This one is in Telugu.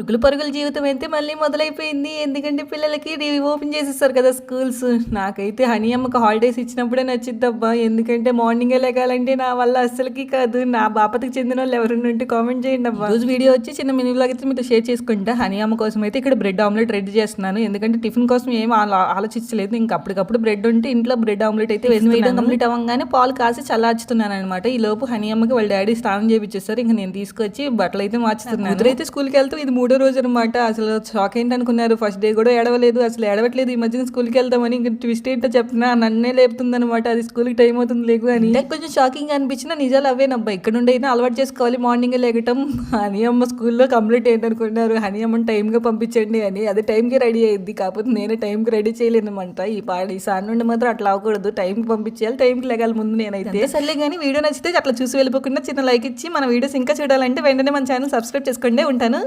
ఉరుకులు పరుగుల జీవితం అయితే మళ్ళీ మొదలైపోయింది. ఎందుకంటే పిల్లలకి ఓపెన్ చేసేసారు కదా స్కూల్స్. నాకైతే హనీ అమ్మకి హాలిడేస్ ఇచ్చినప్పుడే నచ్చిద్దబ్బా. ఎందుకంటే మార్నింగే లెగాలంటే నా వల్ల అస్సలకి కాదు. నా బాపతకి చెందినోళ్ళు ఎవరైనా ఉంటే కామెంట్ చేయండబ్బా. ఈరోజు వీడియో వచ్చి చిన్న మినీ వ్లాగ్ అయితే మీతో షేర్ చేసుకుంటా. హనీ అమ్మ కోసం అయితే ఇక్కడ బ్రెడ్ ఆమ్లెట్ రెడీ చేస్తున్నాను. ఎందుకంటే టిఫిన్ కోసం ఏం ఆలోచించలేదు. ఇంకా అప్పటికప్పుడు బ్రెడ్ ఉంటే ఇంట్లో బ్రెడ్ ఆమ్లెట్ అయితే వేస్తున్నాను. కంప్లీట్ అవ్వగానే పాలు కాసి చల్లార్చుతున్నాను అనమాట. ఈ లోపు హనీ అమ్మకి వాళ్ళ డాడీ స్నానం చేయించేస్తారు. ఇంకా నేను తీసుకొచ్చి బట్టలు అయితే మార్చుతున్నాను. ఇద్దరైతే స్కూల్కి వెళ్తూ ఇది 3వ రోజు అనమాట. అసలు షాక్ ఏంటనుకున్నారు, ఫస్ట్ డే కూడా ఏడవలేదు, అసలు ఏడవట్లేదు. ఈ మధ్యన స్కూల్కి వెళ్తామని ఇంకా ట్విస్ట్ ఏంటో చెప్తున్నా, నన్నే లేపుతుంది అనమాట. అది స్కూల్కి టైం అవుతుంది లేకు అని. కొంచెం షాకింగ్ అనిపించిన నిజాలు అవేనబ్బా. ఇక్కడ నుండి అయినా అలవాటు చేసుకోవాలి మార్నింగ్ లేకటం. హనీ అమ్మ స్కూల్లో కంప్లీట్ ఏంటనుకుంటున్నారు, హనీ అమ్మని టైంగా పంపించండి అని. అది టైంకి రెడీ అయ్యింది, కాకపోతే నేనే టైంకి రెడీ చేయలేనమాట. ఈసారి నుండి మాత్రం అట్లా అవ్వకూడదు, టైంకి పంపించేయాలి, టైంకి లెగాలి ముందు నేనైతే. సర్లే కానీ వీడియో నచ్చితే అట్లా చూసి వెళ్ళిపోకుండా చిన్న లైక్ ఇచ్చి మన వీడియోస్ ఇంకా చూడాలంటే వెంటనే మన ఛానల్ సబ్స్క్రైబ్ చేసుకోండి. ఉంటాను.